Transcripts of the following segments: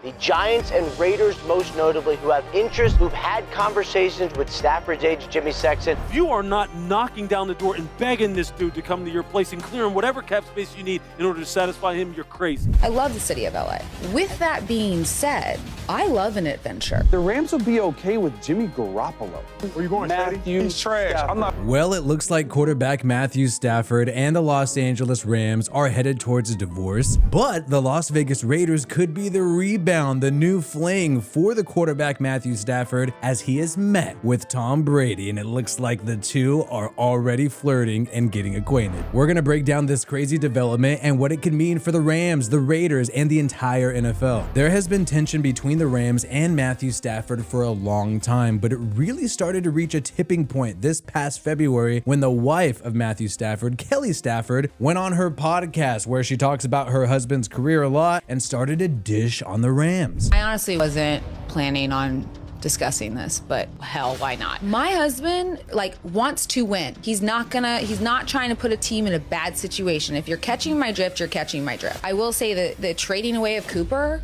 The Giants and Raiders, most notably, who have interest, who've had conversations with Stafford's agent, Jimmy Sexton. If you are not knocking down the door and begging this dude to come to your place and clearing whatever cap space you need in order to satisfy him, you're crazy. I love the city of LA. With that being said, I love an adventure. The Rams will be okay with Jimmy Garoppolo. Where you going, Matthew? He's trash. Stafford. I'm not. Well, it looks like quarterback Matthew Stafford and the Los Angeles Rams are headed towards a divorce, but the Las Vegas Raiders could be the rebound, the new fling for the quarterback Matthew Stafford, as he is met with Tom Brady, and it looks like the two are already flirting and getting acquainted. We're gonna break down this crazy development and what it can mean for the Rams, the Raiders, and the entire NFL. There has been tension between the Rams and Matthew Stafford for a long time, but it really started to reach a tipping point this past February when the wife of Matthew Stafford, Kelly Stafford, went on her podcast where she talks about her husband's career a lot and started to dish on the Rams. I honestly wasn't planning on discussing this, but hell, why not? My husband wants to win. He's not trying to put a team in a bad situation. If you're catching my drift, you're catching my drift. I will say that the trading away of Cooper,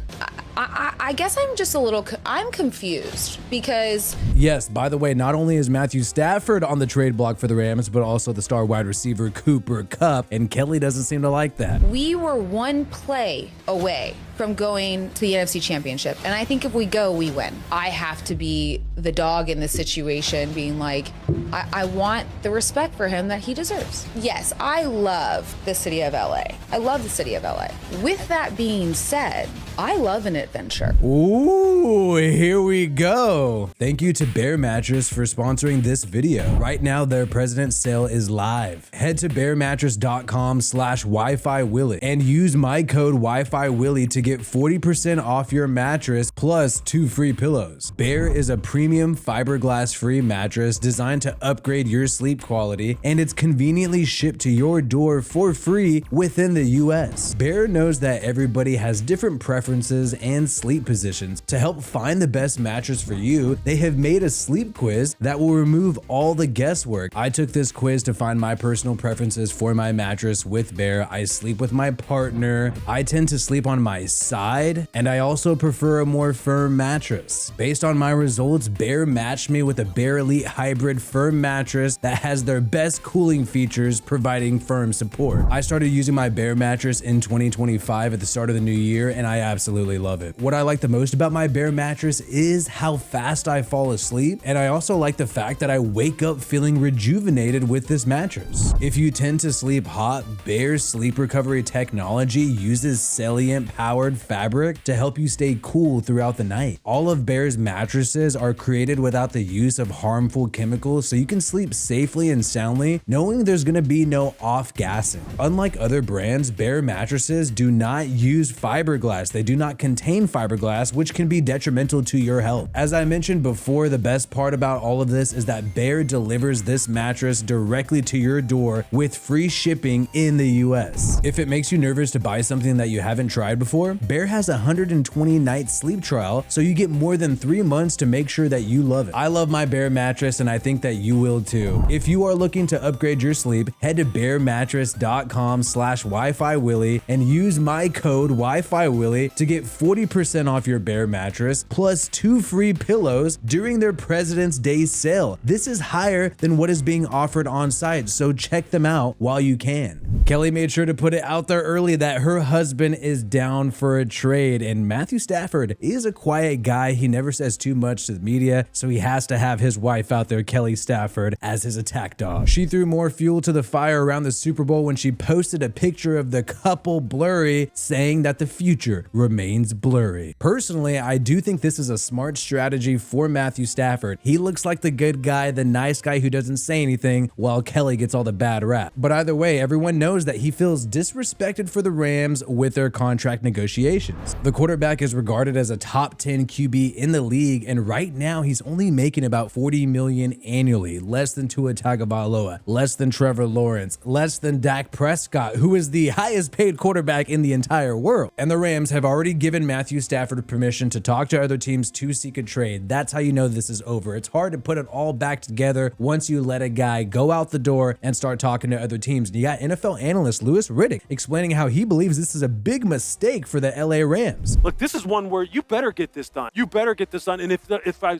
I guess I'm just I'm confused because... Yes, by the way, not only is Matthew Stafford on the trade block for the Rams, but also the star wide receiver Cooper Kupp, and Kelly doesn't seem to like that. We were one play away from going to the NFC Championship, and I think if we go, we win. I have to be the dog in this situation, being like, I want the respect for him that he deserves. Yes, I love the city of LA. I love the city of LA. With that being said, I love an adventure. Ooh, here we go. Thank you to Bear Mattress for sponsoring this video. Right now, their President's Sale is live. Head to bearmattress.com/Wi-Fi Willie and use my code Wi-Fi Willie to get 40% off your mattress plus 2 free pillows. Bear is a premium fiberglass-free mattress designed to upgrade your sleep quality, and it's conveniently shipped to your door for free within the US. Bear knows that everybody has different preferences and sleep positions. To help find the best mattress for you, they have made a sleep quiz that will remove all the guesswork. I took this quiz to find my personal preferences for my mattress with Bear. I sleep with my partner. I tend to sleep on my side, and I also prefer a more firm mattress. Based on my results, Bear matched me with a Bear Elite Hybrid firm mattress that has their best cooling features, providing firm support. I started using my Bear mattress in 2025 at the start of the new year, and I absolutely love it. What I like the most about my Bear mattress is how fast I fall asleep, and I also like the fact that I wake up feeling rejuvenated with this mattress. If you tend to sleep hot, Bear's sleep recovery technology uses Salient powered fabric to help you stay cool throughout the night. All of Bear's mattresses are created without the use of harmful chemicals, so you can sleep safely and soundly knowing there's gonna be no off-gassing. Unlike other brands, Bear mattresses do not use fiberglass. They do not contain fiberglass, which can be detrimental to your health. As I mentioned before, the best part about all of this is that Bear delivers this mattress directly to your door with free shipping in the US. If it makes you nervous to buy something that you haven't tried before, Bear has a 120-night sleep trial, so you get more than 3 months to make sure that you love it. I love my Bear mattress, and I think that you will too. If you are looking to upgrade your sleep, head to bearmattress.com/Wi-Fi Willie and use my code Wi-Fi Willie to get 40% off your Bear mattress plus 2 free pillows during their President's Day sale. This is higher than what is being offered on site, so check them out while you can. Kelly made sure to put it out there early that her husband is down for a trade, and Matthew Stafford is a quiet guy. He never says too much to the media, so he has to have his wife out there, Kelly Stafford, as his attack dog. She threw more fuel to the fire around the Super Bowl when she posted a picture of the couple blurry, saying that the future remains blurry. Personally, I do think this is a smart strategy for Matthew Stafford. He looks like the good guy, the nice guy who doesn't say anything, while Kelly gets all the bad rap. But either way, everyone knows that he feels disrespected for the Rams with their contract negotiations. The quarterback is regarded as a top 10 QB in the league, and right now he's only making about $40 million annually, less than Tua Tagovailoa, less than Trevor Lawrence, less than Dak Prescott, who is the highest paid quarterback in the entire world. And the Rams have already given Matthew Stafford permission to talk to other teams to seek a trade. That's how you know this is over. It's hard to put it all back together once you let a guy go out the door and start talking to other teams. And you got NFL analyst Louis Riddick explaining how he believes this is a big mistake for for the LA Rams. Look, this is one where you better get this done. You better get this done. And if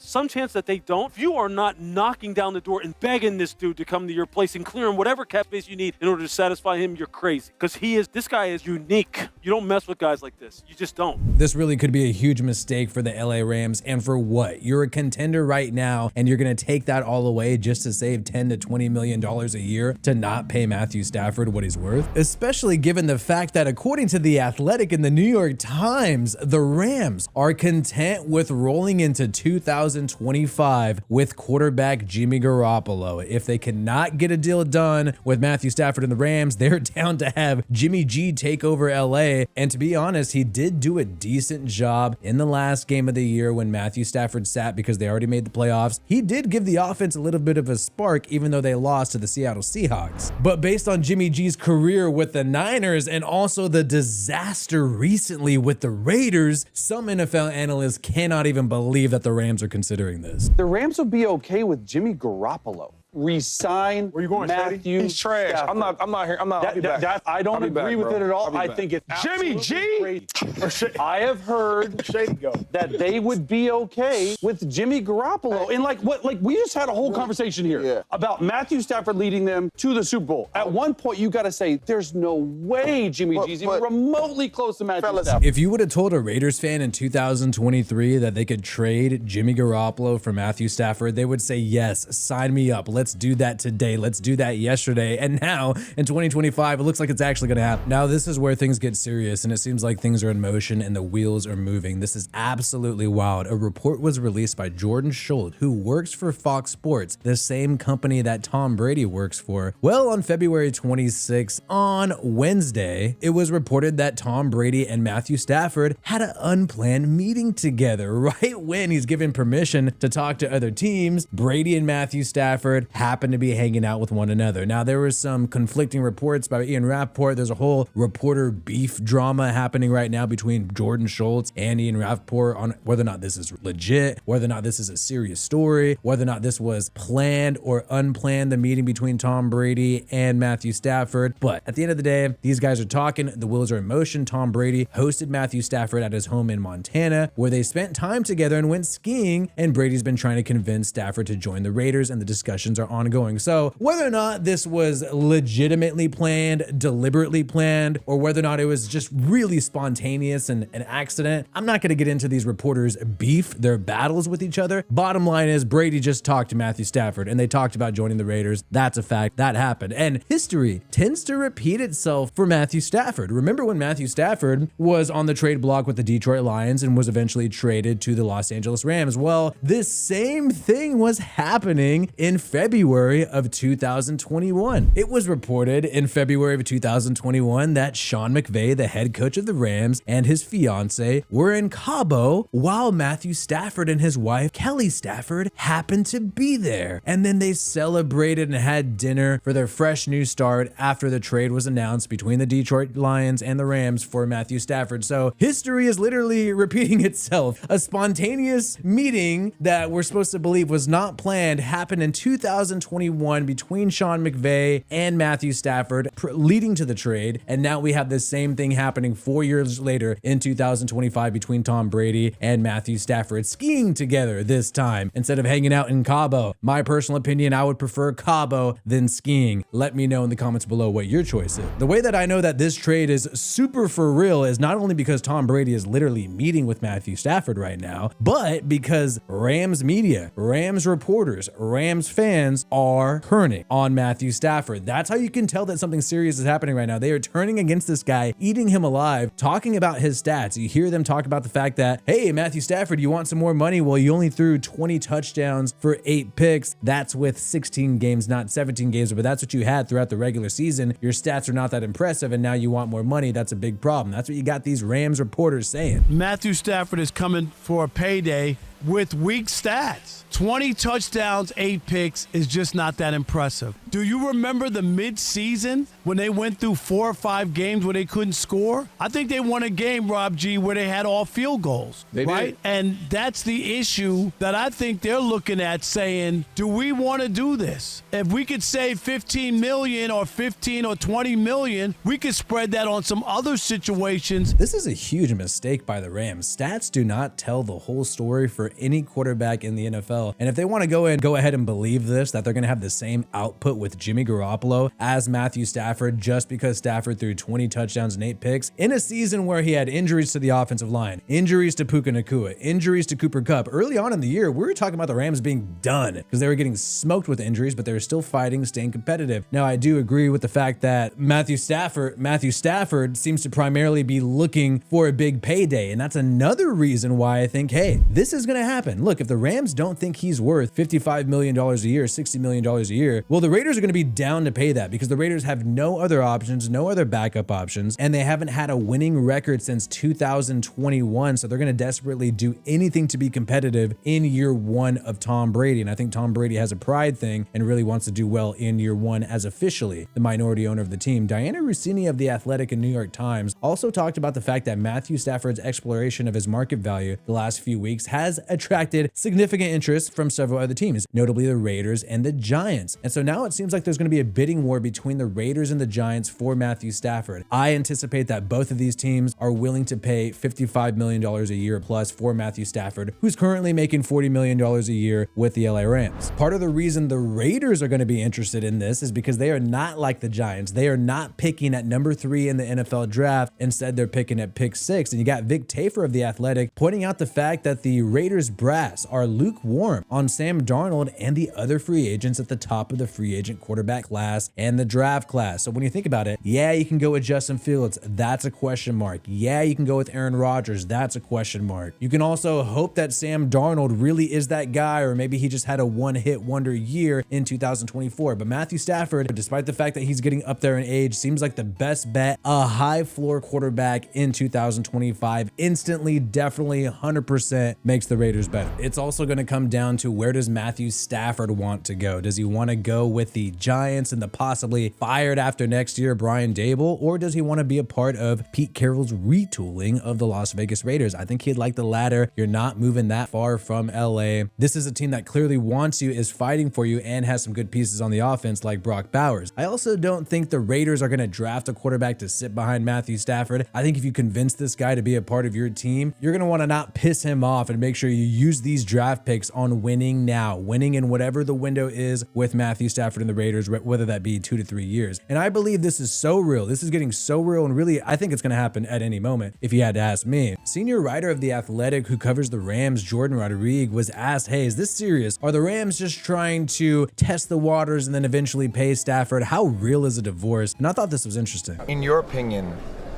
some chance that they don't, if you are not knocking down the door and begging this dude to come to your place and clear him whatever cap space you need in order to satisfy him, you're crazy. Because this guy is unique. You don't mess with guys like this. You just don't. This really could be a huge mistake for the LA Rams. And for what? You're a contender right now, and you're going to take that all away just to save $10 to $20 million a year to not pay Matthew Stafford what he's worth? Especially given the fact that according to The Athletic and the New York Times, the Rams are content with rolling into 2025 with quarterback Jimmy Garoppolo. If they cannot get a deal done with Matthew Stafford and the Rams, they're down to have Jimmy G take over LA. And to be honest, he did do a decent job in the last game of the year when Matthew Stafford sat because they already made the playoffs. He did give the offense a little bit of a spark, even though they lost to the Seattle Seahawks. But based on Jimmy G's career with the Niners and also the disaster recently with the Raiders, some NFL analysts cannot even believe that the Rams are considering this. The Rams will be okay with Jimmy Garoppolo. Resign Where you going, Matthew Shady? He's trash. Stafford. I'm not here. I'll be back. I don't I'll be agree back, with bro. it at all. I'll be I back. think it's Jimmy absolutely G? crazy. I have heard Shady go. that they would be okay with Jimmy Garoppolo. And like we just had a whole conversation here about Matthew Stafford leading them to the Super Bowl. At one point, you got to say, there's no way Jimmy G's even remotely close to Matthew Stafford. If you would have told a Raiders fan in 2023 that they could trade Jimmy Garoppolo for Matthew Stafford, they would say, yes, sign me up. Let's do that today. Let's do that yesterday. And now in 2025, it looks like it's actually going to happen. Now, this is where things get serious, and it seems like things are in motion and the wheels are moving. This is absolutely wild. A report was released by Jordan Schultz, who works for Fox Sports, the same company that Tom Brady works for. Well, on February 26th, on Wednesday, it was reported that Tom Brady and Matthew Stafford had an unplanned meeting together. Right when he's given permission to talk to other teams, Brady and Matthew Stafford happened to be hanging out with one another. Now, there was some conflicting reports by Ian Rapoport. There's a whole reporter beef drama happening right now between Jordan Schultz and Ian Rapoport on whether or not this is legit, whether or not this is a serious story, whether or not this was planned or unplanned, the meeting between Tom Brady and Matthew Stafford. But at the end of the day, these guys are talking. The wheels are in motion. Tom Brady hosted Matthew Stafford at his home in Montana, where they spent time together and went skiing. And Brady's been trying to convince Stafford to join the Raiders, and the discussions are ongoing. So whether or not this was legitimately planned, deliberately planned, or whether or not it was just really spontaneous and an accident, I'm not going to get into these reporters' beef, their battles with each other. Bottom line is Brady just talked to Matthew Stafford and they talked about joining the Raiders. That's a fact. That happened. And history tends to repeat itself for Matthew Stafford. Remember when Matthew Stafford was on the trade block with the Detroit Lions and was eventually traded to the Los Angeles Rams? Well, this same thing was happening in February of 2021. It was reported in February of 2021 that Sean McVay, the head coach of the Rams, and his fiance were in Cabo while Matthew Stafford and his wife, Kelly Stafford, happened to be there. And then they celebrated and had dinner for their fresh new start after the trade was announced between the Detroit Lions and the Rams for Matthew Stafford. So history is literally repeating itself. A spontaneous meeting that we're supposed to believe was not planned happened in 2021 between Sean McVay and Matthew Stafford, leading to the trade. And now we have the same thing happening 4 years later in 2025 between Tom Brady and Matthew Stafford, skiing together this time instead of hanging out in Cabo. My personal opinion, I would prefer Cabo than skiing. Let me know in the comments below what your choice is. The way that I know that this trade is super for real is not only because Tom Brady is literally meeting with Matthew Stafford right now, but because Rams media, Rams reporters, Rams fans are turning on Matthew Stafford. That's how you can tell that something serious is happening right now. They are turning against this guy, eating him alive, talking about his stats. You hear them talk about the fact that, hey, Matthew Stafford, you want some more money? Well, you only threw 20 touchdowns for 8 picks. That's with 16 games, not 17 games, but that's what you had throughout the regular season. Your stats are not that impressive, and now you want more money. That's a big problem. That's what you got these Rams reporters saying. Matthew Stafford is coming for a payday with weak stats. 20 touchdowns, 8 picks is just not that impressive. Do you remember the mid-season when they went through 4 or 5 games where they couldn't score? I think they won a game, Rob G, where they had all field goals. They right? did. And that's the issue that I think they're looking at, saying, do we want to do this? If we could save $15 million or 15 or 20 million, we could spread that on some other situations. This is a huge mistake by the Rams. Stats do not tell the whole story for any quarterback in the NFL. And if they want to go ahead and believe this, that they're going to have the same output with Jimmy Garoppolo as Matthew Stafford, just because Stafford threw 20 touchdowns and 8 picks in a season where he had injuries to the offensive line, injuries to Puka Nacua, injuries to Cooper Kupp. Early on in the year, we were talking about the Rams being done because they were getting smoked with injuries, but they were still fighting, staying competitive. Now, I do agree with the fact that Matthew Stafford seems to primarily be looking for a big payday. And that's another reason why I think, hey, this is going to happen. Look, if the Rams don't think he's worth $55 million a year, $60 million a year, well, the Raiders are going to be down to pay that because the Raiders have no other options, no other backup options, and they haven't had a winning record since 2021. So they're going to desperately do anything to be competitive in year 1 of Tom Brady. And I think Tom Brady has a pride thing and really wants to do well in year 1 as officially the minority owner of the team. Diana Rossini of The Athletic and New York Times also talked about the fact that Matthew Stafford's exploration of his market value the last few weeks has attracted significant interest from several other teams, notably the Raiders and the Giants. And so now it seems like there's going to be a bidding war between the Raiders and the Giants for Matthew Stafford. I anticipate that both of these teams are willing to pay $55 million a year plus for Matthew Stafford, who's currently making $40 million a year with the LA Rams. Part of the reason the Raiders are going to be interested in this is because they are not like the Giants. They are not picking at number 3 in the NFL draft. Instead, they're picking at pick 6. And you got Vic Tafur of The Athletic pointing out the fact that the Raiders brass are lukewarm on Sam Darnold and the other free agents at the top of the free agent quarterback class and the draft class. So when you think about it, yeah, you can go with Justin Fields. That's a question mark. Yeah, you can go with Aaron Rodgers. That's a question mark. You can also hope that Sam Darnold really is that guy, or maybe he just had a one-hit wonder year in 2024. But Matthew Stafford, despite the fact that he's getting up there in age, seems like the best bet, a high floor quarterback in 2025. Instantly, definitely 100% makes the Raiders better. It's also going to come down to where does Matthew Stafford want to go? Does he want to go with the Giants and the possibly fired after next year Brian Daboll, or does he want to be a part of Pete Carroll's retooling of the Las Vegas Raiders? I think he'd like the latter. You're not moving that far from LA. This is a team that clearly wants you, is fighting for you, and has some good pieces on the offense like Brock Bowers. I also don't think the Raiders are going to draft a quarterback to sit behind Matthew Stafford. I think if you convince this guy to be a part of your team, you're going to want to not piss him off and make sure you use these draft picks on winning now, winning in whatever the window is with Matthew Stafford and the Raiders, whether that be 2 to 3 years. And I believe this is so real. This is getting so real, and really, I think it's going to happen at any moment if you had to ask me. Senior writer of The Athletic who covers the Rams, Jordan Rodriguez, was asked, hey, is this serious? Are the Rams just trying to test the waters and then eventually pay Stafford? How real is a divorce? And I thought this was interesting. In your opinion,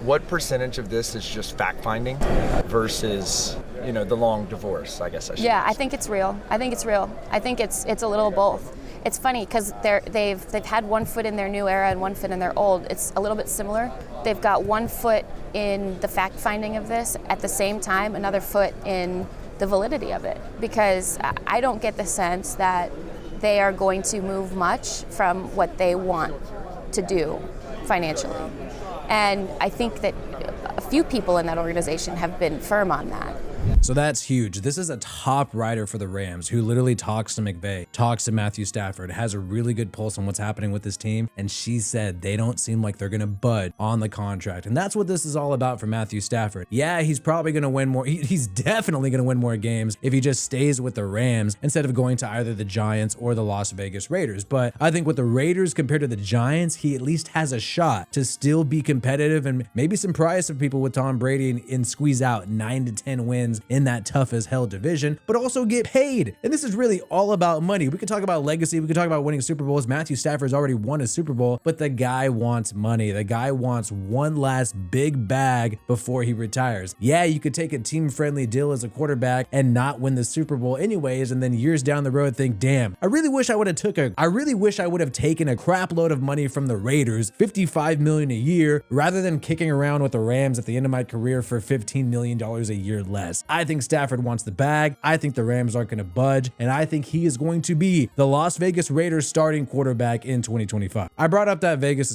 what percentage of this is just fact-finding versus, the long divorce, I guess I should say. I think it's real. I think it's a little of both. It's funny because they've had one foot in their new era and one foot in their old. It's a little bit similar. They've got one foot in the fact-finding of this, at the same time another foot in the validity of it, because I don't get the sense that they are going to move much from what they want to do financially. And I think that a few people in that organization have been firm on that. So that's huge. This is a top writer for the Rams who literally talks to McVay, talks to Matthew Stafford, has a really good pulse on what's happening with this team. And she said they don't seem like they're going to bud on the contract. And that's what this is all about for Matthew Stafford. Yeah, he's probably going to win more. He's definitely going to win more games if he just stays with the Rams instead of going to either the Giants or the Las Vegas Raiders. But I think with the Raiders compared to the Giants, he at least has a shot to still be competitive and maybe surprise some people with Tom Brady and squeeze out 9 to 10 wins in that tough as hell division, but also get paid. And this is really all about money. We could talk about legacy. We could talk about winning Super Bowls. Matthew Stafford's already won a Super Bowl, but the guy wants money. The guy wants one last big bag before he retires. Yeah, you could take a team-friendly deal as a quarterback and not win the Super Bowl anyways, and then years down the road think, damn, I really wish I would have taken a crap load of money from the Raiders, $55 million a year, rather than kicking around with the Rams at the end of my career for $15 million a year less. I I think Stafford wants the bag. I think the Rams aren't going to budge, and I think he is going to be the Las Vegas Raiders starting quarterback in 2025. I brought up that Vegas